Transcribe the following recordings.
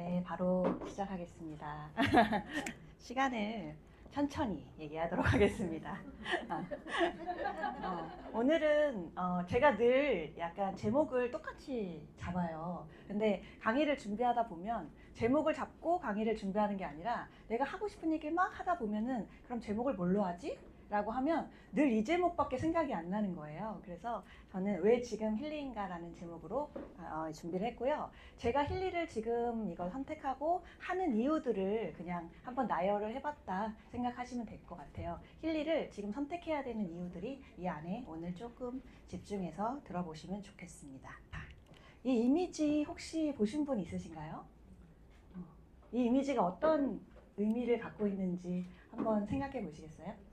네, 바로 시작하겠습니다. 시간을 천천히 얘기하도록 하겠습니다. 오늘은 제가 늘 약간 제목을 똑같이 잡아요. 근데 강의를 준비하다 보면 제목을 잡고 강의를 준비하는 게 아니라 내가 하고 싶은 얘기를 막 하다 보면은 그럼 제목을 뭘로 하지? 라고 하면 늘 이 제목밖에 생각이 안 나는 거예요. 그래서 저는 왜 지금 힐리인가라는 제목으로 준비를 했고요. 제가 힐리를 지금 이걸 선택하고 하는 이유들을 그냥 한번 나열을 해봤다 생각하시면 될 것 같아요. 힐리를 지금 선택해야 되는 이유들이 이 안에 오늘 조금 집중해서 들어보시면 좋겠습니다. 이 이미지 혹시 보신 분 있으신가요? 이 이미지가 어떤 의미를 갖고 있는지 한번 생각해 보시겠어요?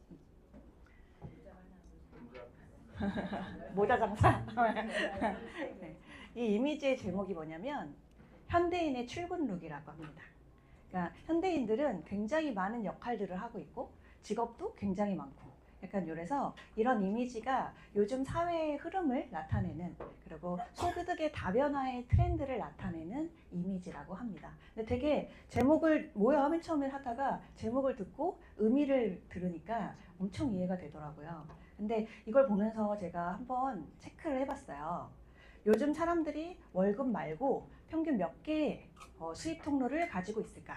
모자 장사? 네. 이 이미지의 제목이 뭐냐면 현대인의 출근 룩이라고 합니다. 그러니까 현대인들은 굉장히 많은 역할들을 하고 있고 직업도 굉장히 많고 약간 요래서 이런 이미지가 요즘 사회의 흐름을 나타내는 그리고 소득의 다변화의 트렌드를 나타내는 이미지라고 합니다. 근데 되게 제목을 뭐야 맨 처음에 하다가 제목을 듣고 의미를 들으니까 엄청 이해가 되더라고요. 근데 이걸 보면서 제가 한번 체크를 해봤어요. 요즘 사람들이 월급 말고 평균 몇 개의 수입 통로를 가지고 있을까?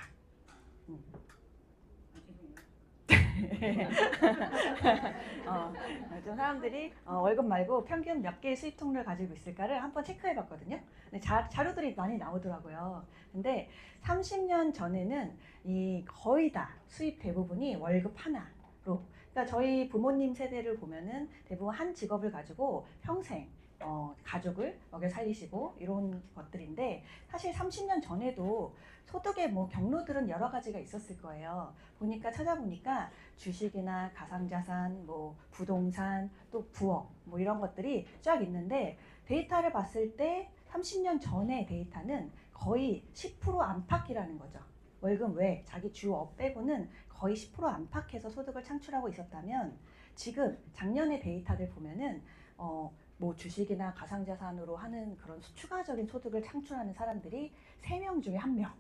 요즘 사람들이 월급 말고 평균 몇 개의 수입 통로를 가지고 있을까를 한번 체크해 봤거든요. 근데 자료들이 많이 나오더라고요. 근데 30년 전에는 이 거의 다 수입 대부분이 월급 하나로, 그러니까 저희 부모님 세대를 보면은 대부분 한 직업을 가지고 평생 가족을 먹여 살리시고 이런 것들인데, 사실 30년 전에도 소득의 뭐 경로들은 여러 가지가 있었을 거예요. 찾아보니까 주식이나 가상자산, 뭐 부동산, 또 부업 뭐 이런 것들이 쫙 있는데, 데이터를 봤을 때 30년 전의 데이터는 거의 10% 안팎이라는 거죠. 월급 외 자기 주업 빼고는 거의 10% 안팎해서 소득을 창출하고 있었다면, 지금 작년의 데이터들 보면은 뭐 주식이나 가상자산으로 하는 그런 추가적인 소득을 창출하는 사람들이 3명 중에 1명,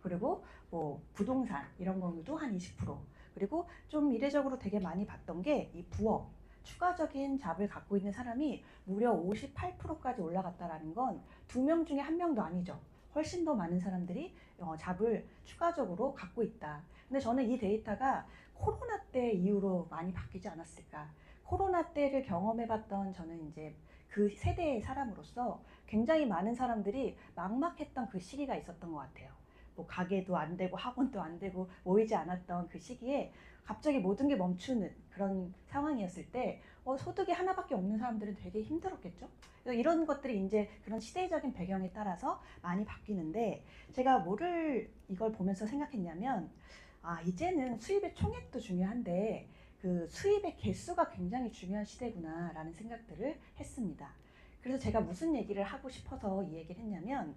그리고 뭐 부동산 이런 경우도 한 20%, 그리고 좀 이례적으로 되게 많이 봤던 게 이 부업, 추가적인 잡을 갖고 있는 사람이 무려 58%까지 올라갔다라는 건 2명 중에 1명도 아니죠. 훨씬 더 많은 사람들이 잡을 추가적으로 갖고 있다. 근데 저는 이 데이터가 코로나 때 이후로 많이 바뀌지 않았을까. 코로나 때를 경험해봤던 저는 이제 그 세대의 사람으로서 굉장히 많은 사람들이 막막했던 그 시기가 있었던 것 같아요. 뭐 가게도 안 되고 학원도 안 되고 모이지 않았던 그 시기에 갑자기 모든 게 멈추는 그런 상황이었을 때 소득이 하나밖에 없는 사람들은 되게 힘들었겠죠. 그래서 이런 것들이 이제 그런 시대적인 배경에 따라서 많이 바뀌는데, 제가 뭐를 이걸 보면서 생각했냐면, 이제는 수입의 총액도 중요한데 그 수입의 개수가 굉장히 중요한 시대구나라는 생각들을 했습니다. 그래서 제가 무슨 얘기를 하고 싶어서 이 얘기를 했냐면,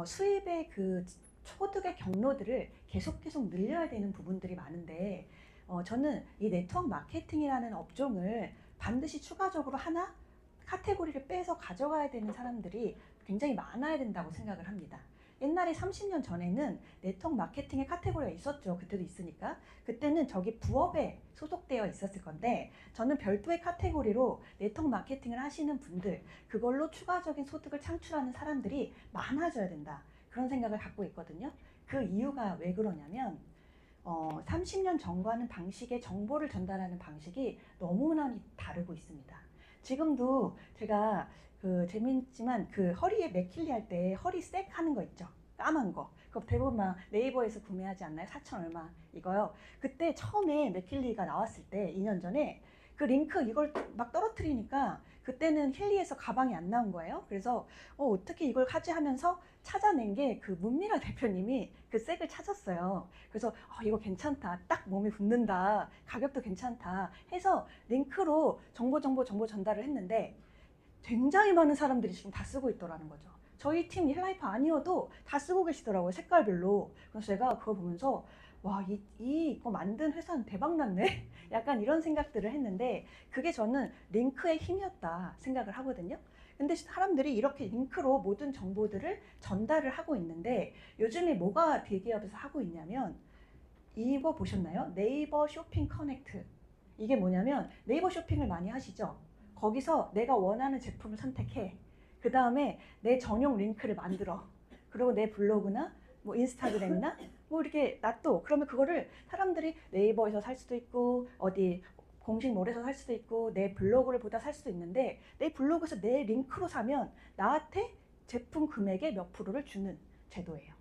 수입의 그 소득의 경로들을 계속 늘려야 되는 부분들이 많은데, 저는 이 네트워크 마케팅이라는 업종을 반드시 추가적으로 하나 카테고리를 빼서 가져가야 되는 사람들이 굉장히 많아야 된다고 생각을 합니다. 옛날에 30년 전에는 네트워크 마케팅의 카테고리가 있었죠. 그때도 있으니까. 그때는 저기 부업에 소속되어 있었을 건데, 저는 별도의 카테고리로 네트워크 마케팅을 하시는 분들, 그걸로 추가적인 소득을 창출하는 사람들이 많아져야 된다. 그런 생각을 갖고 있거든요. 그 이유가 왜 그러냐면 30년 전과는 방식의 정보를 전달하는 방식이 너무나 다르고 있습니다. 지금도 제가 재밌지만 그 허리에 맥힐리 할 때 허리 색 하는 거 있죠. 까만 거. 그거 대부분 막 네이버에서 구매하지 않나요? 4천 얼마 이거요. 그때 처음에 맥힐리가 나왔을 때 2년 전에 그 링크 이걸 막 떨어뜨리니까 그때는 힐리에서 가방이 안 나온 거예요. 그래서 어떻게 이걸 하지 하면서 찾아낸 게 그 문미라 대표님이 그 색을 찾았어요. 그래서 이거 괜찮다. 딱 몸에 붙는다. 가격도 괜찮다. 해서 링크로 정보 전달을 했는데, 굉장히 많은 사람들이 지금 다 쓰고 있더라는 거죠. 저희 팀 힐라이프 아니어도 다 쓰고 계시더라고요. 색깔별로. 그래서 제가 그거 보면서 와, 이거 만든 회사는 대박났네? 약간 이런 생각들을 했는데, 그게 저는 링크의 힘이었다 생각을 하거든요. 근데 사람들이 이렇게 링크로 모든 정보들을 전달을 하고 있는데 요즘에 뭐가 대기업에서 하고 있냐면 이거 보셨나요? 네이버 쇼핑 커넥트. 이게 뭐냐면 네이버 쇼핑을 많이 하시죠? 거기서 내가 원하는 제품을 선택해. 그 다음에 내 전용 링크를 만들어. 그리고 내 블로그나 뭐 인스타그램이나 뭐 이렇게 놔둬. 그러면 그거를 사람들이 네이버에서 살 수도 있고 어디 공식 몰에서 살 수도 있고 내 블로그를 보다 살 수도 있는데 내 블로그에서 내 링크로 사면 나한테 제품 금액의 몇 프로를 주는 제도예요.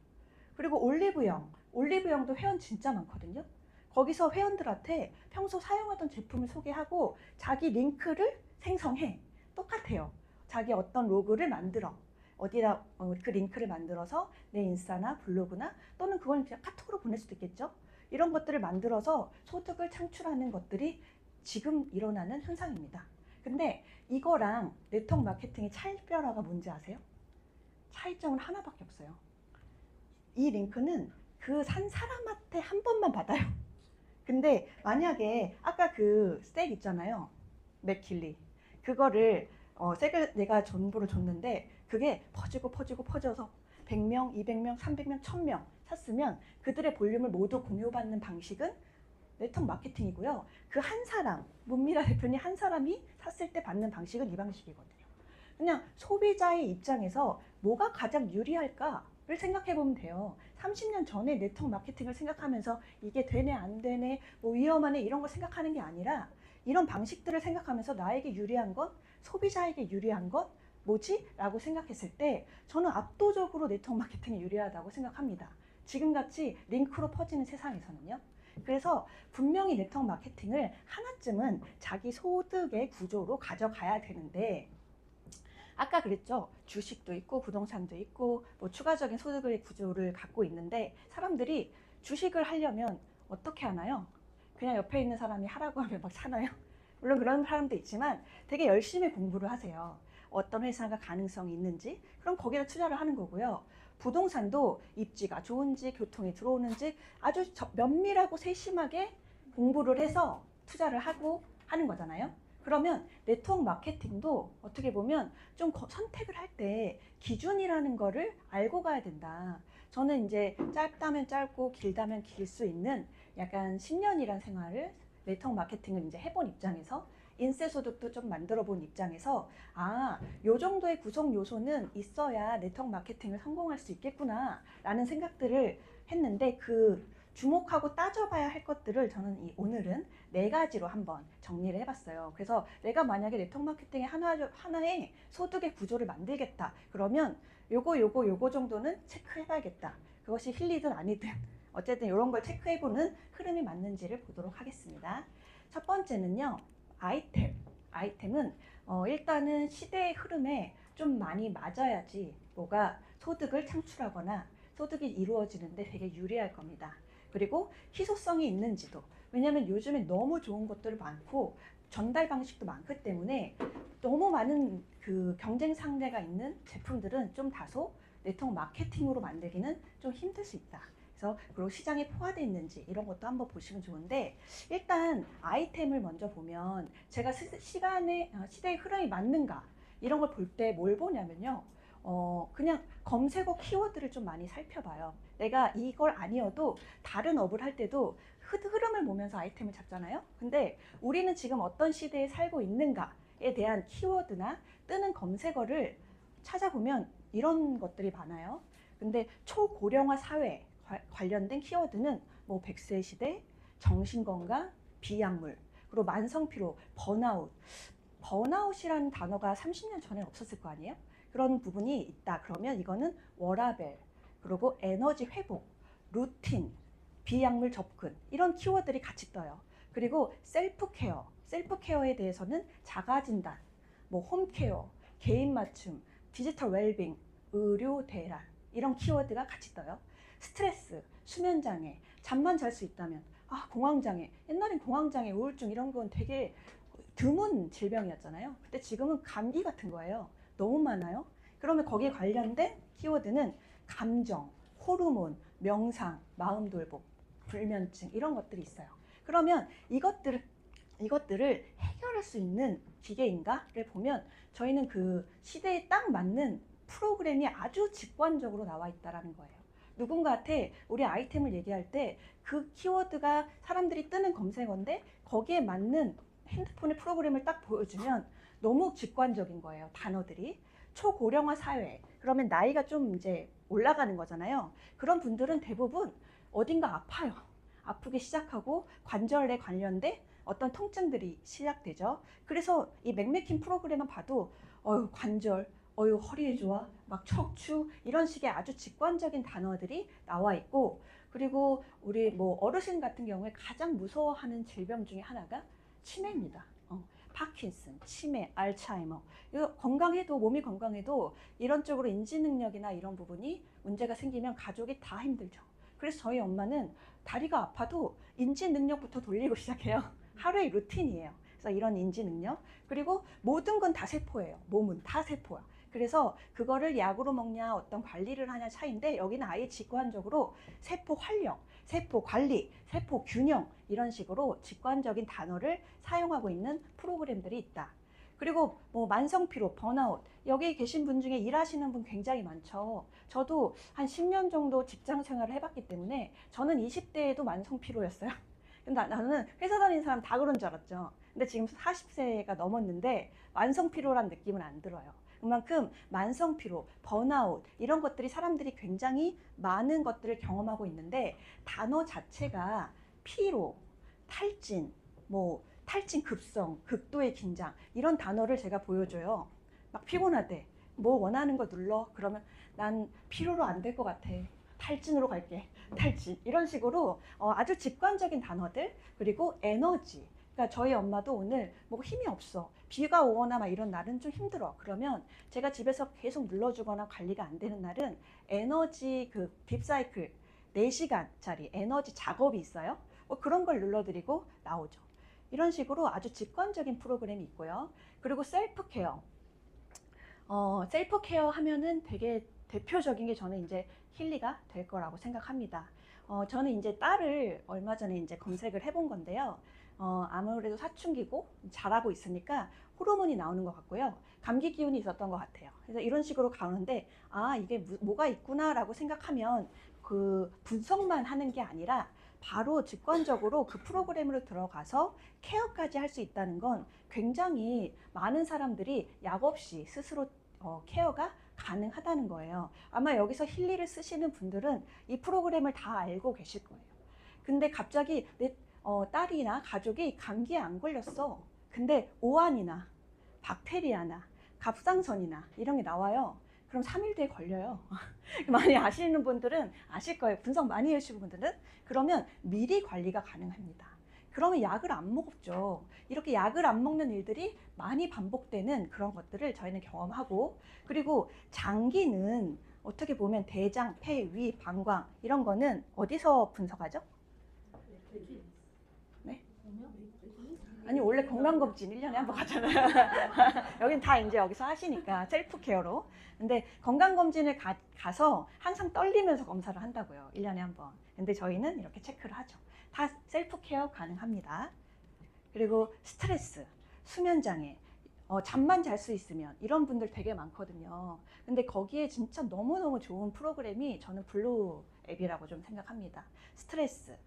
그리고 올리브영도 회원 진짜 많거든요. 거기서 회원들한테 평소 사용하던 제품을 소개하고 자기 링크를 생성해. 똑같아요. 자기 어떤 로그를 만들어. 어디다 그 링크를 만들어서 내 인스타나 블로그나 또는 그걸 그냥 카톡으로 보낼 수도 있겠죠. 이런 것들을 만들어서 소득을 창출하는 것들이 지금 일어나는 현상입니다. 근데 이거랑 네트워크 마케팅의 차이점이 뭔지 아세요? 차이점은 하나밖에 없어요. 이 링크는 그 산 사람한테 한 번만 받아요. 근데 만약에 아까 그 스테이크 있잖아요. 맥킬리. 그거를 색을 내가 전부로 줬는데 그게 퍼져서 100명, 200명, 300명, 1000명 샀으면 그들의 볼륨을 모두 공유받는 방식은 네트워크 마케팅이고요. 그 한 사람, 문미라 대표님 한 사람이 샀을 때 받는 방식은 이 방식이거든요. 그냥 소비자의 입장에서 뭐가 가장 유리할까를 생각해 보면 돼요. 30년 전에 네트워크 마케팅을 생각하면서 이게 되네 안 되네 뭐 위험하네 이런 거 생각하는 게 아니라 이런 방식들을 생각하면서 나에게 유리한 것, 소비자에게 유리한 것 뭐지? 라고 생각했을 때 저는 압도적으로 네트워크 마케팅이 유리하다고 생각합니다. 지금같이 링크로 퍼지는 세상에서는요. 그래서 분명히 네트워크 마케팅을 하나쯤은 자기 소득의 구조로 가져가야 되는데 아까 그랬죠. 주식도 있고 부동산도 있고 뭐 추가적인 소득의 구조를 갖고 있는데 사람들이 주식을 하려면 어떻게 하나요? 그냥 옆에 있는 사람이 하라고 하면 막 사나요? 물론 그런 사람도 있지만 되게 열심히 공부를 하세요. 어떤 회사가 가능성이 있는지 그럼 거기다 투자를 하는 거고요. 부동산도 입지가 좋은지 교통이 들어오는지 아주 면밀하고 세심하게 공부를 해서 투자를 하고 하는 거잖아요. 그러면 네트워크 마케팅도 어떻게 보면 좀 선택을 할 때 기준이라는 거를 알고 가야 된다. 저는 이제 짧다면 짧고 길다면 길 수 있는 약간 10년이란 생활을 네트워크 마케팅을 이제 해본 입장에서 인세 소득도 좀 만들어 본 입장에서 요 정도의 구성 요소는 있어야 네트워크 마케팅을 성공할 수 있겠구나 라는 생각들을 했는데 그 주목하고 따져봐야 할 것들을 저는 오늘은 4가지로 한번 정리를 해봤어요. 그래서 내가 만약에 네트워크 마케팅의 하나의 소득의 구조를 만들겠다. 그러면 요거 정도는 체크해봐야겠다. 그것이 hil리든 아니든 어쨌든 이런 걸 체크해보는 흐름이 맞는지를 보도록 하겠습니다. 첫 번째는요. 아이템은 일단은 시대의 흐름에 좀 많이 맞아야지 뭐가 소득을 창출하거나 소득이 이루어지는데 되게 유리할 겁니다. 그리고 희소성이 있는지도 왜냐하면 요즘에 너무 좋은 것들이 많고 전달 방식도 많기 때문에 너무 많은 그 경쟁 상대가 있는 제품들은 좀 다소 네트워크 마케팅으로 만들기는 좀 힘들 수 있다. 그래서 그리고 시장에 포화되어 있는지 이런 것도 한번 보시면 좋은데 일단 아이템을 먼저 보면 제가 시대의 흐름이 맞는가 이런 걸 볼 때 뭘 보냐면요. 그냥 검색어 키워드를 좀 많이 살펴봐요. 내가 이걸 아니어도 다른 업을 할 때도 흐름을 보면서 아이템을 잡잖아요. 근데 우리는 지금 어떤 시대에 살고 있는가에 대한 키워드나 뜨는 검색어를 찾아보면 이런 것들이 많아요. 근데 초고령화 사회 관련된 키워드는 뭐 100세 시대, 정신건강, 비약물, 그리고 만성피로, 번아웃이라는 단어가 30년 전에 없었을 거 아니에요? 그런 부분이 있다. 그러면 이거는 워라벨, 그리고 에너지 회복, 루틴, 비약물 접근 이런 키워드들이 같이 떠요. 그리고 셀프케어에 대해서는 자가진단, 뭐 홈케어, 개인 맞춤, 디지털 웰빙, 의료 대란 이런 키워드가 같이 떠요. 스트레스, 수면장애, 잠만 잘 수 있다면 공황장애, 옛날엔 공황장애, 우울증 이런 건 되게 드문 질병이었잖아요. 근데 지금은 감기 같은 거예요. 너무 많아요. 그러면 거기에 관련된 키워드는 감정, 호르몬, 명상, 마음 돌봄, 불면증 이런 것들이 있어요. 그러면 이것들을 이것들을 해결할 수 있는 기계인가를 보면 저희는 그 시대에 딱 맞는 프로그램이 아주 직관적으로 나와 있다는 거예요. 누군가한테 우리 아이템을 얘기할 때 그 키워드가 사람들이 뜨는 검색어인데 거기에 맞는 핸드폰의 프로그램을 딱 보여주면 너무 직관적인 거예요. 단어들이. 초고령화 사회, 그러면 나이가 좀 이제 올라가는 거잖아요. 그런 분들은 대부분 어딘가 아파요. 아프기 시작하고 관절에 관련된 어떤 통증들이 시작되죠. 그래서 이 맥메킨 프로그램만 봐도 관절, 허리에 좋아, 막 척추 이런 식의 아주 직관적인 단어들이 나와 있고, 그리고 우리 뭐 어르신 같은 경우에 가장 무서워하는 질병 중에 하나가 치매입니다. 파킨슨, 치매, 알츠하이머. 이거 건강해도, 몸이 건강해도 이런 쪽으로 인지 능력이나 이런 부분이 문제가 생기면 가족이 다 힘들죠. 그래서 저희 엄마는 다리가 아파도 인지 능력부터 돌리고 시작해요. 하루의 루틴이에요. 그래서 이런 인지 능력, 그리고 모든 건 다 세포예요. 몸은 다 세포야. 그래서 그거를 약으로 먹냐 어떤 관리를 하냐 차이인데, 여기는 아예 직관적으로 세포 활력, 세포 관리, 세포 균형 이런 식으로 직관적인 단어를 사용하고 있는 프로그램들이 있다. 그리고 뭐 만성피로, 번아웃, 여기 계신 분 중에 일하시는 분 굉장히 많죠. 저도 한 10년 정도 직장 생활을 해봤기 때문에 저는 20대에도 만성피로였어요. 근데 나는 회사 다니는 사람 다 그런 줄 알았죠. 근데 지금 40세가 넘었는데 만성피로란 느낌은 안 들어요. 그만큼 만성피로, 번아웃 이런 것들이 사람들이 굉장히 많은 것들을 경험하고 있는데, 단어 자체가 피로, 탈진, 뭐 탈진 급성, 극도의 긴장 이런 단어를 제가 보여줘요. 막 피곤하대. 뭐 원하는 거 눌러. 그러면 난 피로로 안 될 것 같아. 탈진으로 갈게. 탈진. 이런 식으로 아주 직관적인 단어들, 그리고 에너지. 그러니까 저희 엄마도 오늘 뭐 힘이 없어. 비가 오거나 막 이런 날은 좀 힘들어. 그러면 제가 집에서 계속 눌러주거나 관리가 안 되는 날은 에너지 그 딥사이클 4시간짜리 에너지 작업이 있어요. 뭐 그런 걸 눌러드리고 나오죠. 이런 식으로 아주 직관적인 프로그램이 있고요. 그리고 셀프 케어. 셀프 케어 하면은 되게 대표적인 게 저는 이제 힐리가 될 거라고 생각합니다. 저는 이제 딸을 얼마 전에 이제 검색을 해본 건데요. 아무래도 사춘기고 자라고 있으니까 호르몬이 나오는 것 같고요. 감기 기운이 있었던 것 같아요. 그래서 이런 식으로 가는데, 이게 뭐가 있구나라고 생각하면 그 분석만 하는 게 아니라 바로 직관적으로 그 프로그램으로 들어가서 케어까지 할 수 있다는 건 굉장히 많은 사람들이 약 없이 스스로 케어가 가능하다는 거예요. 아마 여기서 힐리를 쓰시는 분들은 이 프로그램을 다 알고 계실 거예요. 근데 갑자기 내 딸이나 가족이 감기에 안 걸렸어. 근데 오한이나 박테리아나 갑상선이나 이런 게 나와요. 그럼 3일 뒤에 걸려요. 많이 아시는 분들은 아실 거예요. 분석 많이 해주시는 분들은. 그러면 미리 관리가 가능합니다. 그러면 약을 안 먹었죠. 이렇게 약을 안 먹는 일들이 많이 반복되는 그런 것들을 저희는 경험하고, 그리고 장기는 어떻게 보면 대장, 폐, 위, 방광 이런 거는 어디서 분석하죠? 네? 아니 원래 건강검진 1년에 한 번 가잖아요. 여긴 다 이제 여기서 하시니까 셀프 케어로. 근데 건강검진을 가서 항상 떨리면서 검사를 한다고요. 1년에 한 번. 근데 저희는 이렇게 체크를 하죠. 다 셀프 케어 가능합니다. 그리고 스트레스, 수면장애, 잠만 잘 수 있으면 이런 분들 되게 많거든요. 근데 거기에 진짜 너무너무 좋은 프로그램이 저는 블루 앱이라고 좀 생각합니다. 스트레스.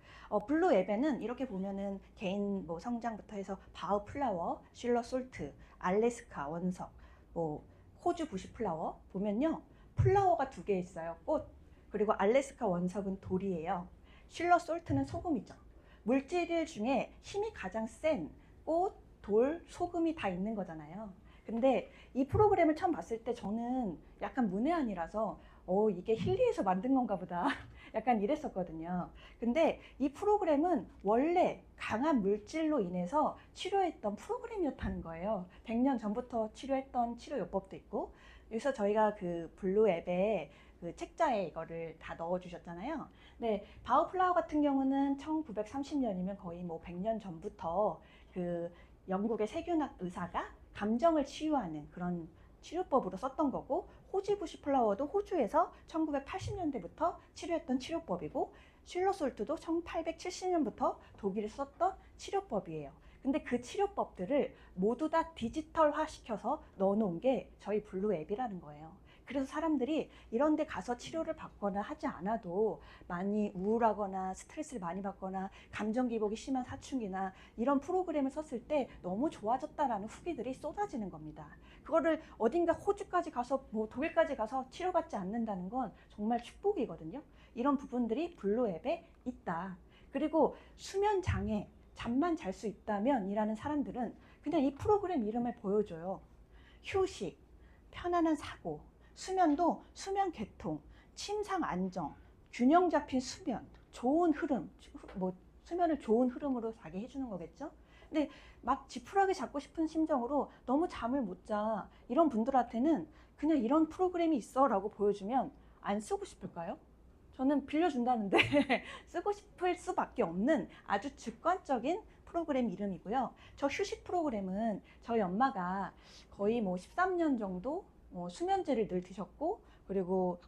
블루 앱에는 이렇게 보면은 개인 뭐 성장부터 해서 바우 플라워, 슐러 솔트, 알래스카 원석, 뭐 호주 부시 플라워 보면요. 플라워가 2개 있어요. 꽃. 그리고 알래스카 원석은 돌이에요. 슐러 솔트는 소금이죠. 물질 중에 힘이 가장 센 꽃, 돌, 소금이 다 있는 거잖아요. 근데 이 프로그램을 처음 봤을 때 저는 약간 문외한이라서 이게 힐리에서 만든 건가 보다 약간 이랬었거든요. 근데 이 프로그램은 원래 강한 물질로 인해서 치료했던 프로그램이었다는 거예요. 100년 전부터 치료했던 치료요법도 있고. 그래서 저희가 그 블루 앱에 그 책자에 이거를 다 넣어주셨잖아요. 네, 바우플라워 같은 경우는 1930년이면 거의 뭐 100년 전부터 그 영국의 세균학 의사가 감정을 치유하는 그런 치료법으로 썼던 거고, 호지부시 플라워도 호주에서 1980년대부터 치료했던 치료법이고, 슐러솔트도 1870년부터 독일에 썼던 치료법이에요. 근데 그 치료법들을 모두 다 디지털화 시켜서 넣어놓은 게 저희 블루 앱이라는 거예요. 그래서 사람들이 이런 데 가서 치료를 받거나 하지 않아도 많이 우울하거나 스트레스를 많이 받거나 감정 기복이 심한 사춘기나 이런 프로그램을 썼을 때 너무 좋아졌다라는 후기들이 쏟아지는 겁니다. 그거를 어딘가 호주까지 가서 뭐 독일까지 가서 치료받지 않는다는 건 정말 축복이거든요. 이런 부분들이 블루 앱에 있다. 그리고 수면 장애, 잠만 잘 수 있다면 이라는 사람들은 그냥 이 프로그램 이름을 보여줘요. 휴식, 편안한 사고, 수면도 수면 개통, 침상 안정, 균형 잡힌 수면, 좋은 흐름, 뭐 수면을 좋은 흐름으로 자기 해주는 거겠죠? 근데 막 지푸라기 잡고 싶은 심정으로 너무 잠을 못 자, 이런 분들한테는 그냥 이런 프로그램이 있어 라고 보여주면 안 쓰고 싶을까요? 저는 빌려준다는데 쓰고 싶을 수밖에 없는 아주 직관적인 프로그램 이름이고요. 저 휴식 프로그램은 저희 엄마가 거의 뭐 13년 정도 수면제를 늘 드셨고, 그리고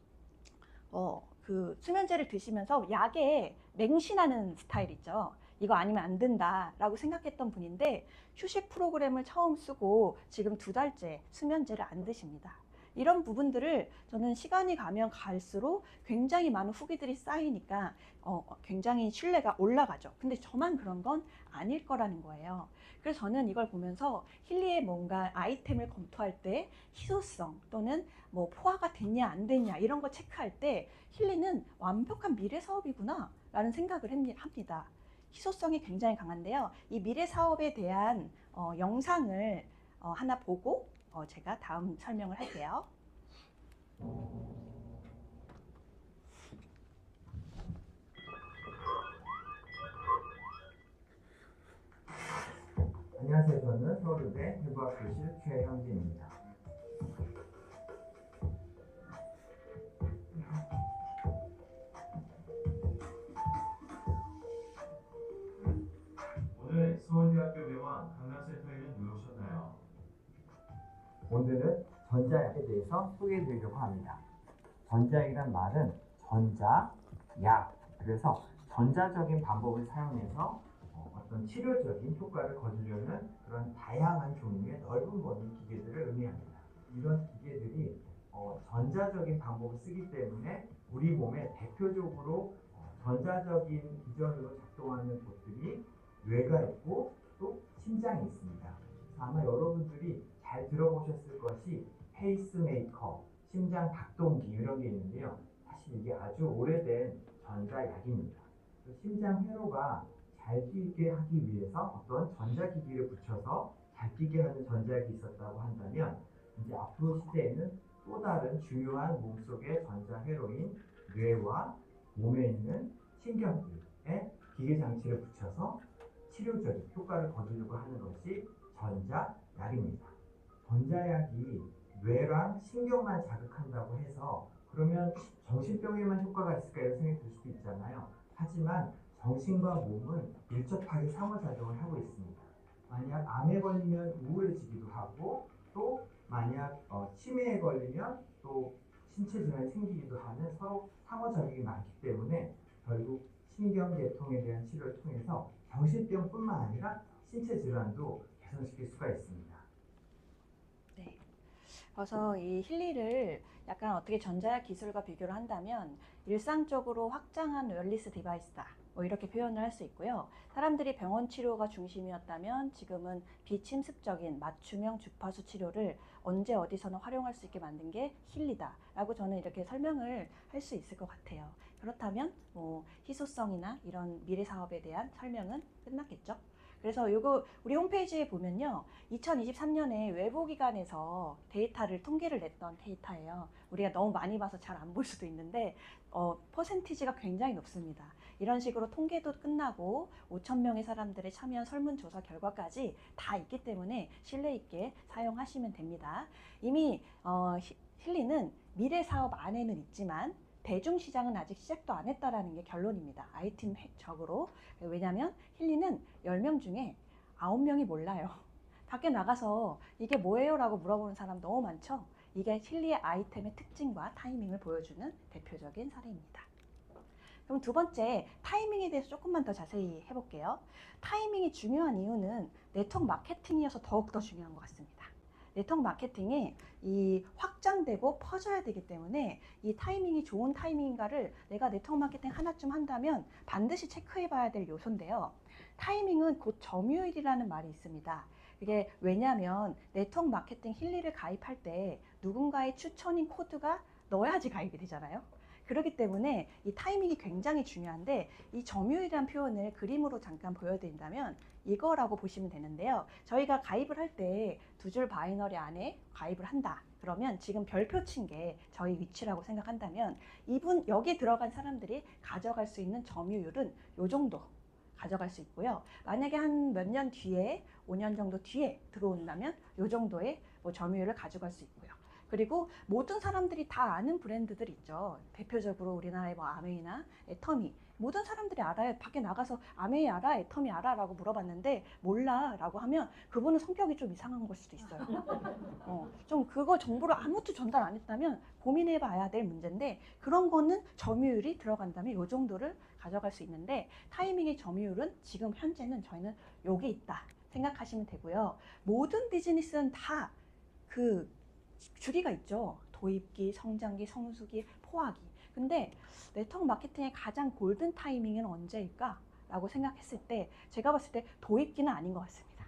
그 수면제를 드시면서 약에 맹신하는 스타일 있죠. 이거 아니면 안 된다라고 생각했던 분인데 휴식 프로그램을 처음 쓰고 지금 2달째 수면제를 안 드십니다. 이런 부분들을 저는 시간이 가면 갈수록 굉장히 많은 후기들이 쌓이니까 굉장히 신뢰가 올라가죠. 근데 저만 그런 건 아닐 거라는 거예요. 그래서 저는 이걸 보면서 힐리의 뭔가 아이템을 검토할 때 희소성 또는 뭐 포화가 됐냐 안 됐냐 이런 거 체크할 때 힐리는 완벽한 미래 사업이구나 라는 생각을 합니다. 희소성이 굉장히 강한데요. 이 미래 사업에 대한 영상을 하나 보고 제가 다음 설명을 할게요. 안녕하세요. 저는 서울대 해부학교실 최형진입니다. 오늘 서울대학교 병원 강남센터에는 왜 오셨나요? 오늘은 전자약에 대해서 소개해드리려고 합니다. 전자약이란 말은 전자, 약, 그래서 전자적인 방법을 사용해서 어떤 치료적인 효과를 거두려는 그런 다양한 종류의 넓은 범위 기계들을 의미합니다. 이런 기계들이 전자적인 방법을 쓰기 때문에 우리 몸에 대표적으로 전자적인 기전으로 작동하는 곳들이 뇌가 있고 또 심장이 있습니다. 아마 여러분들이 잘 들어보셨을 것이 페이스메이커, 심장 박동기 이런 게 있는데요. 사실 이게 아주 오래된 전자약입니다. 심장 회로가 잘 뛰게 하기 위해서 어떤 전자기기를 붙여서 잘 뛰게 하는 전자약이 있었다고 한다면 이제 앞으로 시대에는 또 다른 중요한 몸속의 전자회로인 뇌와 몸에 있는 신경들에 기계장치를 붙여서 치료적인 효과를 거두려고 하는 것이 전자약입니다. 전자약이 뇌랑 신경만 자극한다고 해서 그러면 정신병에만 효과가 있을까 이런 생각이 들 수도 있잖아요. 하지만 정신과 몸은 밀접하게 상호작용을 하고 있습니다. 만약 암에 걸리면 우울해지기도 하고 또 만약 치매에 걸리면 또 신체 질환이 생기기도 하는 서로 상호작용이 많기 때문에 결국 신경계통에 대한 치료를 통해서 정신병뿐만 아니라 신체 질환도 개선시킬 수가 있습니다. 네. 그래서 이 힐리를 약간 어떻게 전자약 기술과 비교를 한다면 일상적으로 확장한 웰리스 디바이스다. 뭐 이렇게 표현을 할 수 있고요. 사람들이 병원 치료가 중심이었다면 지금은 비침습적인 맞춤형 주파수 치료를 언제 어디서나 활용할 수 있게 만든 게 힐리다 라고 저는 이렇게 설명을 할 수 있을 것 같아요. 그렇다면 뭐 희소성이나 이런 미래 사업에 대한 설명은 끝났겠죠. 그래서 이거 우리 홈페이지에 보면요. 2023년에 외부기관에서 데이터를 통계를 냈던 데이터예요. 우리가 너무 많이 봐서 잘 안 볼 수도 있는데 퍼센티지가 굉장히 높습니다. 이런 식으로 통계도 끝나고 5,000명의 사람들의 참여한 설문조사 결과까지 다 있기 때문에 신뢰 있게 사용하시면 됩니다. 이미 힐리는 미래 사업 안에는 있지만 대중시장은 아직 시작도 안 했다라는 게 결론입니다. I팀 적으로. 왜냐하면 힐리는 10명 중에 9명이 몰라요. 밖에 나가서 이게 뭐예요? 라고 물어보는 사람 너무 많죠? 이게 힐리의 아이템의 특징과 타이밍을 보여주는 대표적인 사례입니다. 그럼 두 번째, 타이밍에 대해서 조금만 더 자세히 해볼게요. 타이밍이 중요한 이유는 네트워크 마케팅이어서 더욱더 중요한 것 같습니다. 네트워크 마케팅이 이 확장되고 퍼져야 되기 때문에 이 타이밍이 좋은 타이밍인가를 내가 네트워크 마케팅 하나쯤 한다면 반드시 체크해 봐야 될 요소인데요. 타이밍은 곧 점유율이라는 말이 있습니다. 이게 왜냐하면 네트워크 마케팅 힐리를 가입할 때 누군가의 추천인 코드가 넣어야지 가입이 되잖아요. 그렇기 때문에 이 타이밍이 굉장히 중요한데 이 점유율이라는 표현을 그림으로 잠깐 보여드린다면 이거라고 보시면 되는데요. 저희가 가입을 할 때 두 줄 바이너리 안에 가입을 한다. 그러면 지금 별표 친 게 저희 위치라고 생각한다면 이분 여기 들어간 사람들이 가져갈 수 있는 점유율은 요 정도 가져갈 수 있고요. 만약에 한 몇 년 뒤에 5년 정도 뒤에 들어온다면 요 정도의 뭐 점유율을 가져갈 수 있고요. 그리고 모든 사람들이 다 아는 브랜드들 있죠. 대표적으로 우리나라의 뭐 아메이나 애터미 모든 사람들이 알아요. 밖에 나가서 아메이 알아? 애터미 알아? 라고 물어봤는데 몰라 라고 하면 그분은 성격이 좀 이상한 걸 수도 있어요. 좀 그거 정보를 아무것도 전달 안 했다면 고민해 봐야 될 문제인데 그런 거는 점유율이 들어간다면 요 정도를 가져갈 수 있는데 타이밍의 점유율은 지금 현재는 저희는 여기 있다 생각하시면 되고요. 모든 비즈니스는 다 그 주기가 있죠. 도입기, 성장기, 성수기, 포화기. 근데 네트워크 마케팅의 가장 골든 타이밍은 언제일까? 라고 생각했을 때 제가 봤을 때 도입기는 아닌 것 같습니다.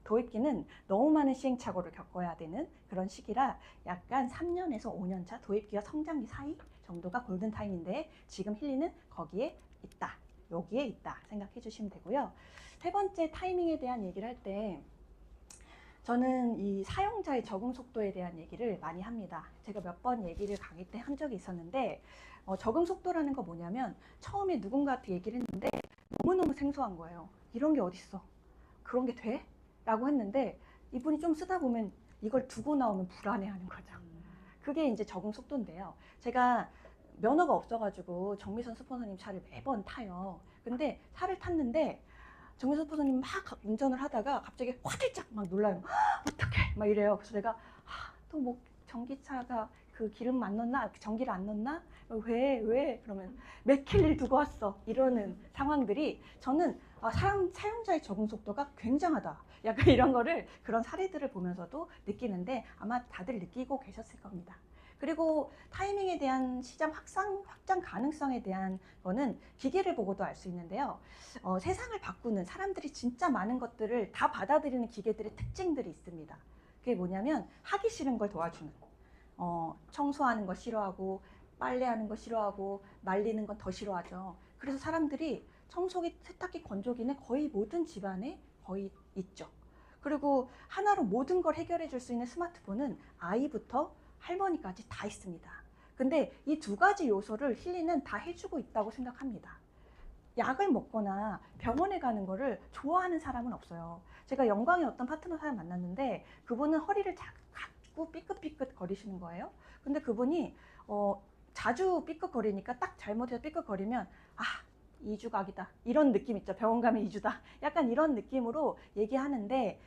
도입기는 너무 많은 시행착오를 겪어야 되는 그런 시기라 약간 3년에서 5년 차 도입기와 성장기 사이 정도가 골든 타임인데 지금 힐리는 거기에 있다. 여기에 있다 생각해 주시면 되고요. 세 번째 타이밍에 대한 얘기를 할 때 저는 이 사용자의 적응 속도에 대한 얘기를 많이 합니다. 제가 몇 번 얘기를 강의 때 한 적이 있었는데 적응 속도라는 거 뭐냐면 처음에 누군가한테 얘기를 했는데 너무너무 생소한 거예요. 이런 게 어딨어? 그런 게 돼? 라고 했는데 이분이 좀 쓰다 보면 이걸 두고 나오면 불안해하는 거죠. 그게 이제 적응 속도인데요. 제가 면허가 없어가지고 정미선 스폰서님 차를 매번 타요. 근데 차를 탔는데 정미선 스폰서님 막 운전을 하다가 갑자기 화들짝 막 놀라요. 어떡해 막 이래요. 그래서 내가 또 뭐 전기차가 그 기름 안 넣나? 전기를 안 넣나? 왜? 그러면 몇 킬를 두고 왔어. 이러는 상황들이 저는 사용자의 적응 속도가 굉장하다. 약간 이런 거를 그런 사례들을 보면서도 느끼는데 아마 다들 느끼고 계셨을 겁니다. 그리고 타이밍에 대한 시장 확장 가능성에 대한 거는 기계를 보고도 알 수 있는데요. 세상을 바꾸는 사람들이 진짜 많은 것들을 다 받아들이는 기계들의 특징들이 있습니다. 그게 뭐냐면 하기 싫은 걸 도와주는 청소하는 거 싫어하고 빨래하는 거 싫어하고 말리는 건 더 싫어하죠. 그래서 사람들이 청소기, 세탁기, 건조기는 거의 모든 집안에 거의 있죠. 그리고 하나로 모든 걸 해결해 줄 수 있는 스마트폰은 아이부터 할머니까지 다 있습니다. 근데 이 두 가지 요소를 힐리는 다 해주고 있다고 생각합니다. 약을 먹거나 병원에 가는 거를 좋아하는 사람은 없어요. 제가 영광의 어떤 파트너 사람 만났는데 그분은 허리를 자꾸 삐끗삐끗 거리시는 거예요. 근데 그분이 자주 삐끗거리니까 딱 잘못해서 삐끗거리면 2주각이다 이런 느낌 있죠. 병원 가면 2주다 약간 이런 느낌으로 얘기하는데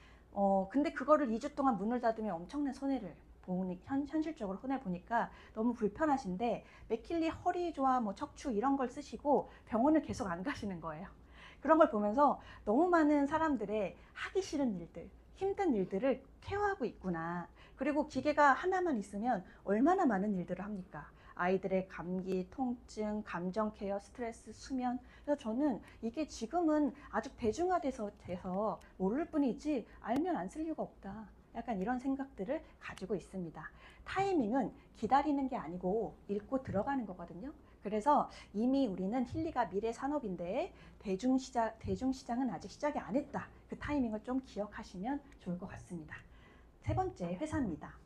근데 그거를 2주 동안 문을 닫으면 엄청난 손해를 현실적으로 손해 보니까 너무 불편하신데 맥킬리 허리 좋아 뭐 척추 이런 걸 쓰시고 병원을 계속 안 가시는 거예요. 그런 걸 보면서 너무 많은 사람들의 하기 싫은 일들, 힘든 일들을 케어하고 있구나. 그리고 기계가 하나만 있으면 얼마나 많은 일들을 합니까? 아이들의 감기, 통증, 감정 케어, 스트레스, 수면. 그래서 저는 이게 지금은 아주 대중화돼서 모를 뿐이지 알면 안 쓸 이유가 없다. 약간 이런 생각들을 가지고 있습니다. 타이밍은 기다리는 게 아니고 읽고 들어가는 거거든요. 그래서 이미 우리는 힐리가 미래 산업인데 대중시장은 아직 시작이 안 했다. 그 타이밍을 좀 기억하시면 좋을 것 같습니다. 세 번째, 회사입니다.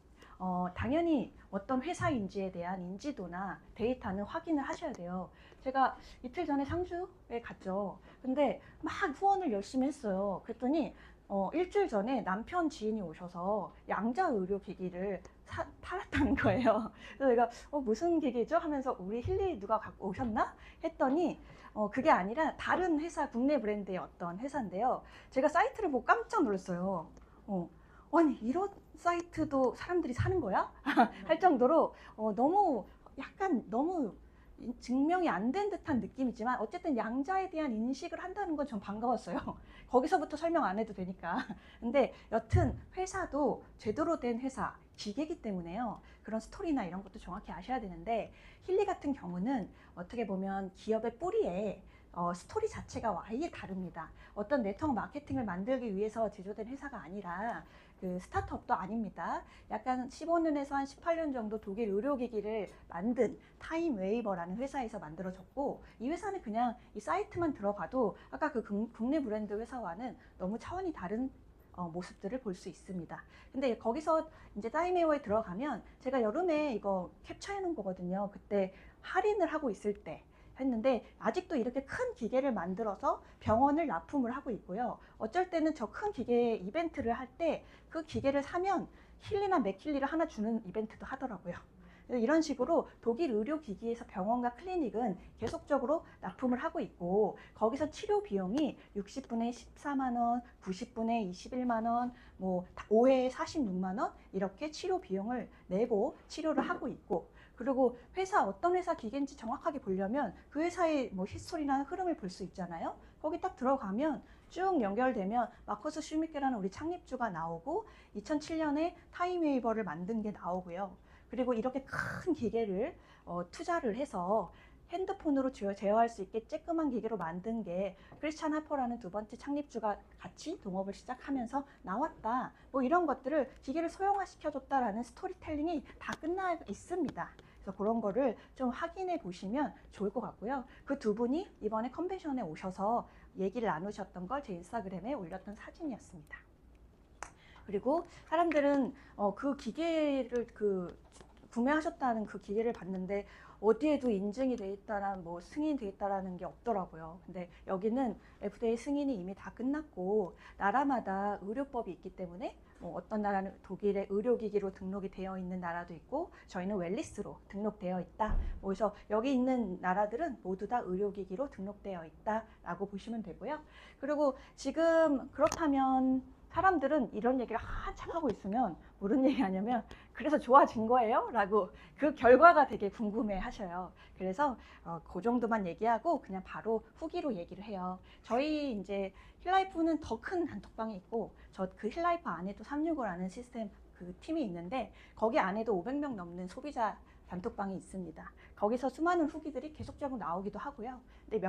당연히 어떤 회사인지에 대한 인지도나 데이터는 확인을 하셔야 돼요. 제가 이틀 전에 상주에 갔죠. 근데 막 후원을 열심히 했어요. 그랬더니 일주일 전에 남편 지인이 오셔서 양자 의료기기를 팔았다는 거예요. 그래서 내가 무슨 기기죠? 하면서 우리 힐리 누가 갖고 오셨나? 했더니 그게 아니라 다른 회사, 국내 브랜드의 어떤 회사인데요. 제가 사이트를 보고 깜짝 놀랐어요. 아니 이런 사이트도 사람들이 사는 거야? 할 정도로 너무 증명이 안 된 듯한 느낌이지만 어쨌든 양자에 대한 인식을 한다는 건 전 반가웠어요. 거기서부터 설명 안 해도 되니까. 근데 여튼 회사도 제대로 된 회사, 기계이기 때문에요. 그런 스토리나 이런 것도 정확히 아셔야 되는데 힐리 같은 경우는 어떻게 보면 기업의 뿌리에 스토리 자체가 아예 다릅니다. 어떤 네트워크 마케팅을 만들기 위해서 제조된 회사가 아니라 그 스타트업도 아닙니다. 약간 15년에서 한 18년 정도 독일 의료기기를 만든 타임웨이버라는 회사에서 만들어졌고 이 회사는 그냥 이 사이트만 들어가도 아까 그 국내 브랜드 회사와는 너무 차원이 다른 모습들을 볼 수 있습니다. 근데 거기서 이제 타임웨이버에 들어가면 제가 여름에 이거 캡처해 놓은 거거든요. 그때 할인을 하고 있을 때 했는데 아직도 이렇게 큰 기계를 만들어서 병원을 납품을 하고 있고요. 어쩔 때는 저 큰 기계 이벤트를 할 때 그 기계를 사면 힐리나 맥힐리를 하나 주는 이벤트도 하더라고요. 이런 식으로 독일 의료기기에서 병원과 클리닉은 계속적으로 납품을 하고 있고 거기서 치료 비용이 60분에 14만 원, 90분에 21만 원, 뭐 5회에 46만 원 이렇게 치료 비용을 내고 치료를 하고 있고 그리고 회사 어떤 회사 기계인지 정확하게 보려면 그 회사의 뭐 히스토리나 흐름을 볼 수 있잖아요. 거기 딱 들어가면 쭉 연결되면 마커스 슈미케라는 우리 창립주가 나오고 2007년에 타임웨이버를 만든 게 나오고요. 그리고 이렇게 큰 기계를 투자를 해서 핸드폰으로 제어할 수 있게 쬐끄만 기계로 만든 게 크리스찬 하퍼라는 두 번째 창립주가 같이 동업을 시작하면서 나왔다. 뭐 이런 것들을 기계를 소형화시켜줬다라는 스토리텔링이 다 끝나 있습니다. 그래서 그런 거를 좀 확인해 보시면 좋을 것 같고요. 그 두 분이 이번에 컨벤션에 오셔서 얘기를 나누셨던 걸 제 인스타그램에 올렸던 사진이었습니다. 그리고 사람들은 그 기계를 구매하셨다는 그 기계를 봤는데 어디에도 인증이 돼 있다라는 뭐 승인이 돼 있다라는 게 없더라고요. 근데 여기는 FDA 승인이 이미 다 끝났고 나라마다 의료법이 있기 때문에 뭐 어떤 나라는 독일의 의료기기로 등록이 되어 있는 나라도 있고 저희는 웰리스로 등록되어 있다. 그래서 여기 있는 나라들은 모두 다 의료기기로 등록되어 있다라고 보시면 되고요. 그리고 지금 그렇다면 사람들은 이런 얘기를 한참 하고 있으면 무슨 얘기 하냐면 그래서 좋아진 거예요? 라고 그 결과가 되게 궁금해 하셔요. 그래서 그 정도만 얘기하고 그냥 바로 후기로 얘기를 해요. 저희 이제 힐라이프는 더 큰 단톡방이 있고 저 그 힐라이프 안에도 365라는 시스템 그 팀이 있는데 거기 안에도 500명 넘는 소비자 단톡방이 있습니다. 거기서 수많은 후기들이 계속적으로 나오기도 하고요. 근데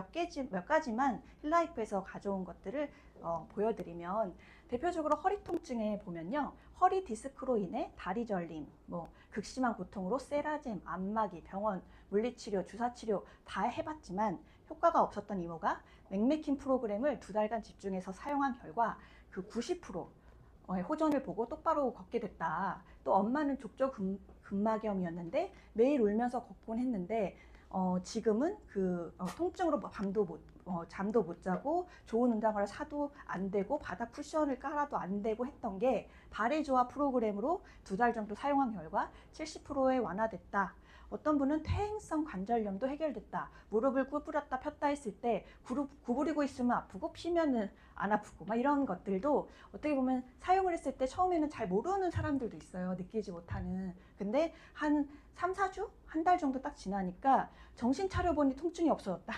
몇 가지만 힐라이프에서 가져온 것들을 보여드리면 대표적으로 허리 통증에 보면요. 허리 디스크로 인해 다리 저림, 뭐 극심한 고통으로 세라젬, 안마기, 병원, 물리치료, 주사치료 다 해봤지만 효과가 없었던 이모가 맥메킨 프로그램을 2달간 집중해서 사용한 결과 그 90%의 호전을 보고 똑바로 걷게 됐다. 또 엄마는 족저근막염이었는데 매일 울면서 걷곤 했는데 지금은 그 통증으로 잠도 못 자고 좋은 운동화를 사도 안 되고 바닥 쿠션을 깔아도 안 되고 했던 게 발의 조화 프로그램으로 2달 정도 사용한 결과 70%에 완화됐다. 어떤 분은 퇴행성 관절염도 해결됐다. 무릎을 구부렸다 폈다 했을 때 구부리고 있으면 아프고 피면은 안 아프고 막 이런 것들도 어떻게 보면 사용을 했을 때 처음에는 잘 모르는 사람들도 있어요. 느끼지 못하는. 근데 한 3, 4주? 한 달 정도 딱 지나니까 정신 차려보니 통증이 없어졌다.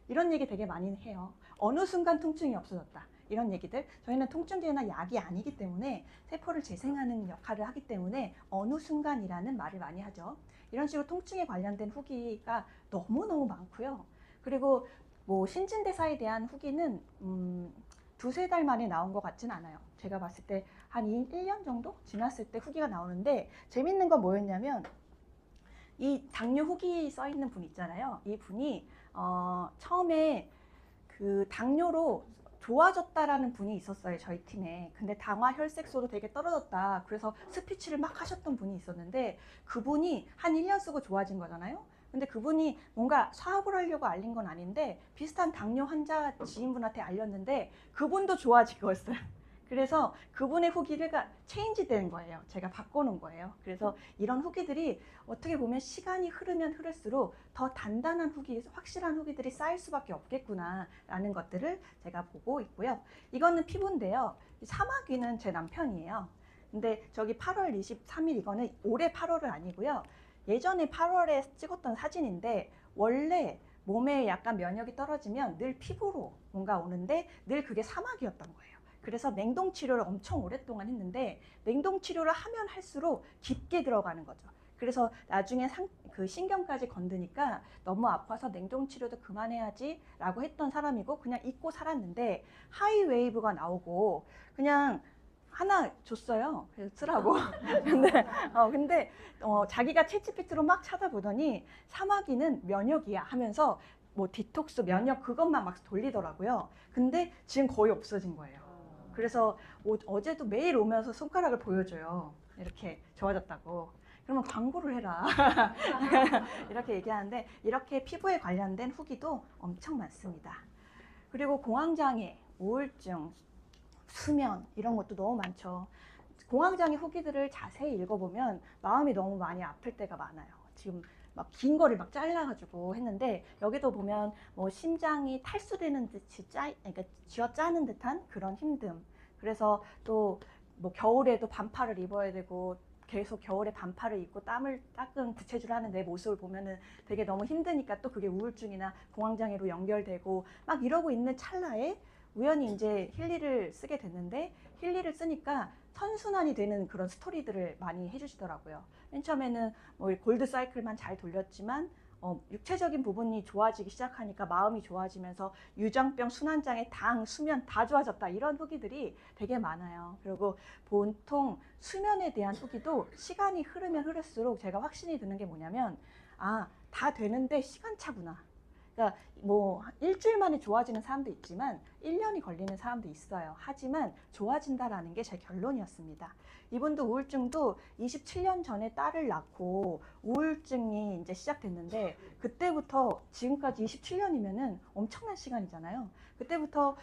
이런 얘기 되게 많이 해요. 어느 순간 통증이 없어졌다. 이런 얘기들. 저희는 통증제나 약이 아니기 때문에 세포를 재생하는 역할을 하기 때문에 어느 순간이라는 말을 많이 하죠. 이런 식으로 통증에 관련된 후기가 너무너무 많고요. 그리고 뭐 신진대사에 대한 후기는 2-3달 만에 나온 것 같진 않아요. 제가 봤을 때 한 1년 정도 지났을 때 후기가 나오는데 재밌는 건 뭐였냐면 이 당뇨 후기 써 있는 분 있잖아요. 이 분이 처음에 그 당뇨로 좋아졌다라는 분이 있었어요. 저희 팀에. 근데 당화 혈색소도 되게 떨어졌다. 그래서 스피치를 막 하셨던 분이 있었는데 그분이 한 1년 쓰고 좋아진 거잖아요. 근데 그분이 뭔가 사업을 하려고 알린 건 아닌데 비슷한 당뇨 환자 지인분한테 알렸는데 그분도 좋아진 거였어요. 그래서 그분의 후기를 체인지 된 거예요. 제가 바꿔놓은 거예요. 그래서 이런 후기들이 어떻게 보면 시간이 흐르면 흐를수록 더 단단한 후기, 확실한 후기들이 쌓일 수밖에 없겠구나라는 것들을 제가 보고 있고요. 이거는 피부인데요. 사마귀는 제 남편이에요. 근데 저기 8월 23일 이거는 올해 8월은 아니고요. 예전에 8월에 찍었던 사진인데 원래 몸에 약간 면역이 떨어지면 늘 피부로 뭔가 오는데 늘 그게 사막이었던 거예요. 그래서 냉동 치료를 엄청 오랫동안 했는데 냉동 치료를 하면 할수록 깊게 들어가는 거죠. 그래서 나중에 그 신경까지 건드니까 너무 아파서 냉동 치료도 그만해야지 라고 했던 사람이고 그냥 잊고 살았는데 하이웨이브가 나오고 그냥 하나 줬어요. 그래서 쓰라고. 근데 자기가 챗GPT로 막 찾아보더니 사마귀는 면역이야 하면서 뭐 디톡스 면역 그것만 막 돌리더라고요. 근데 지금 거의 없어진 거예요. 그래서 어제도 매일 오면서 손가락을 보여줘요. 이렇게 좋아졌다고. 그러면 광고를 해라. 이렇게 얘기하는데 이렇게 피부에 관련된 후기도 엄청 많습니다. 그리고 공황장애, 우울증, 수면 이런 것도 너무 많죠. 공황장애 후기들을 자세히 읽어보면 마음이 너무 많이 아플 때가 많아요. 지금 막 긴 거를 막 잘라가지고 했는데 여기도 보면 뭐 심장이 탈수되는 듯이 그러니까 쥐어짜는 듯한 그런 힘듦. 그래서 또 뭐 겨울에도 반팔을 입어야 되고 계속 겨울에 반팔을 입고 땀을 닦은 부채질을 하는 내 모습을 보면은 되게 너무 힘드니까 또 그게 우울증이나 공황장애로 연결되고 막 이러고 있는 찰나에 우연히 이제 힐리를 쓰게 됐는데 힐리를 쓰니까 선순환이 되는 그런 스토리들을 많이 해주시더라고요. 맨 처음에는 뭐 골드 사이클만 잘 돌렸지만 육체적인 부분이 좋아지기 시작하니까 마음이 좋아지면서 유전병, 순환장애, 당, 수면 다 좋아졌다 이런 후기들이 되게 많아요. 그리고 보통 수면에 대한 후기도 시간이 흐르면 흐를수록 제가 확신이 드는 게 뭐냐면 다 되는데 시간차구나. 그러니까 뭐 일주일 만에 좋아지는 사람도 있지만 1년이 걸리는 사람도 있어요. 하지만 좋아진다라는 게 제 결론이었습니다. 이분도 우울증도 27년 전에 딸을 낳고 우울증이 이제 시작됐는데 그때부터 지금까지 27년이면은 엄청난 시간이잖아요. 그때부터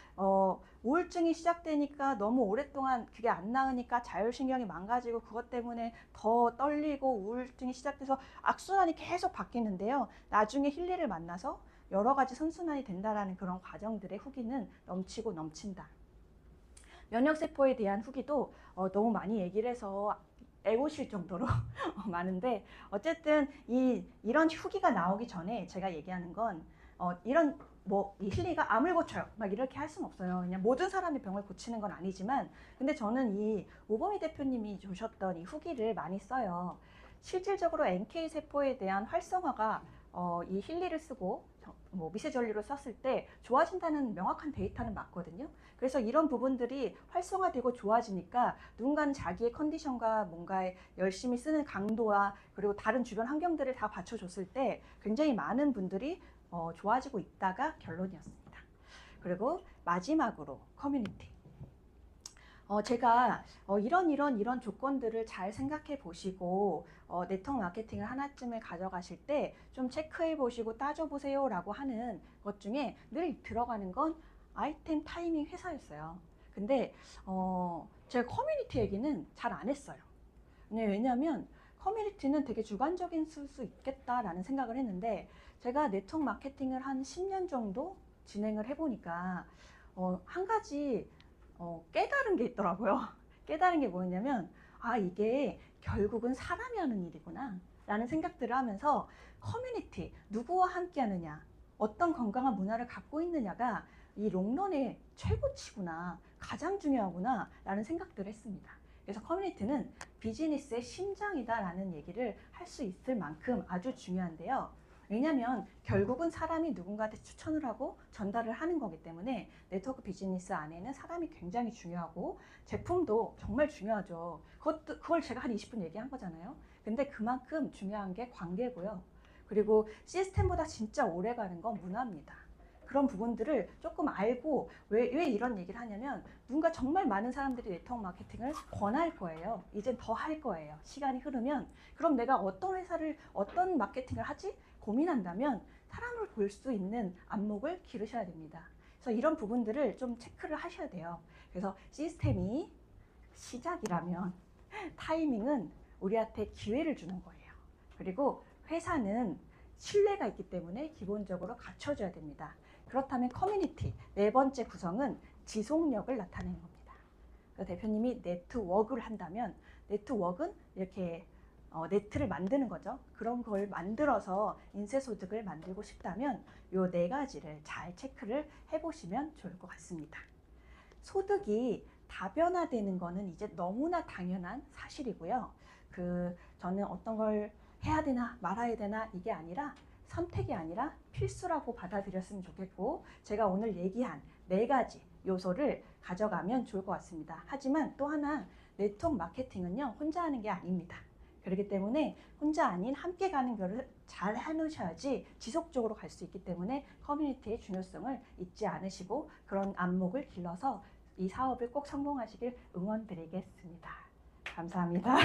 우울증이 시작되니까 너무 오랫동안 그게 안 나으니까 자율신경이 망가지고 그것 때문에 더 떨리고 우울증이 시작돼서 악순환이 계속 바뀌는데요. 나중에 힐리를 만나서 여러 가지 선순환이 된다라는 그런 과정들의 후기는 넘치고 넘친다. 면역세포에 대한 후기도 너무 많이 얘기를 해서 애고실 정도로 많은데 어쨌든 이런 후기가 나오기 전에 제가 얘기하는 건 이런 이 힐리가 암을 고쳐요 막 이렇게 할 수는 없어요. 그냥 모든 사람의 병을 고치는 건 아니지만 근데 저는 이 오범희 대표님이 주셨던 이 후기를 많이 써요. 실질적으로 NK 세포에 대한 활성화가 이 힐리를 쓰고 뭐 미세전류를 썼을 때 좋아진다는 명확한 데이터는 맞거든요. 그래서 이런 부분들이 활성화되고 좋아지니까 누군가는 자기의 컨디션과 뭔가에 열심히 쓰는 강도와 그리고 다른 주변 환경들을 다 받쳐줬을 때 굉장히 많은 분들이 좋아지고 있다가 결론이었습니다. 그리고 마지막으로 커뮤니티. 제가 이런 조건들을 잘 생각해 보시고 네트워크 마케팅을 하나쯤을 가져가실 때 좀 체크해 보시고 따져 보세요 라고 하는 것 중에 늘 들어가는 건 아이템, 타이밍, 회사였어요. 근데 제가 커뮤니티 얘기는 잘 안 했어요. 왜냐하면 커뮤니티는 되게 주관적인 수 있겠다라는 생각을 했는데 제가 네트워크 마케팅을 한 10년 정도 진행을 해보니까 한 가지 깨달은 게 있더라고요. 깨달은 게 뭐였냐면 이게 결국은 사람이 하는 일이구나 라는 생각들을 하면서 커뮤니티, 누구와 함께 하느냐, 어떤 건강한 문화를 갖고 있느냐가 이 롱런의 최고치구나, 가장 중요하구나 라는 생각들을 했습니다. 그래서 커뮤니티는 비즈니스의 심장이다 라는 얘기를 할 수 있을 만큼 아주 중요한데요. 왜냐하면 결국은 사람이 누군가한테 추천을 하고 전달을 하는 거기 때문에 네트워크 비즈니스 안에는 사람이 굉장히 중요하고 제품도 정말 중요하죠. 그걸 제가 한 20분 얘기한 거잖아요. 근데 그만큼 중요한 게 관계고요. 그리고 시스템보다 진짜 오래 가는 건 문화입니다. 그런 부분들을 조금 알고 왜 이런 얘기를 하냐면 누군가 정말 많은 사람들이 네트워크 마케팅을 권할 거예요. 이젠 더 할 거예요. 시간이 흐르면. 그럼 내가 어떤 회사를 어떤 마케팅을 하지? 고민한다면 사람을 볼 수 있는 안목을 기르셔야 됩니다. 그래서 이런 부분들을 좀 체크를 하셔야 돼요. 그래서 시스템이 시작이라면 타이밍은 우리한테 기회를 주는 거예요. 그리고 회사는 신뢰가 있기 때문에 기본적으로 갖춰줘야 됩니다. 그렇다면 커뮤니티, 네 번째 구성은 지속력을 나타내는 겁니다. 그래서 대표님이 네트워크를 한다면 네트워크는 이렇게 네트를 만드는 거죠. 그런 걸 만들어서 인쇄소득을 만들고 싶다면 요 네 가지를 잘 체크를 해보시면 좋을 것 같습니다. 소득이 다변화되는 거는 이제 너무나 당연한 사실이고요. 저는 어떤 걸 해야 되나 말아야 되나 이게 아니라 선택이 아니라 필수라고 받아들였으면 좋겠고, 제가 오늘 얘기한 네 가지 요소를 가져가면 좋을 것 같습니다. 하지만 또 하나, 네트워크 마케팅은요 혼자 하는 게 아닙니다. 그렇기 때문에 혼자 아닌 함께 가는 거를 잘 해놓으셔야지 지속적으로 갈 수 있기 때문에 커뮤니티의 중요성을 잊지 않으시고 그런 안목을 길러서 이 사업을 꼭 성공하시길 응원드리겠습니다. 감사합니다.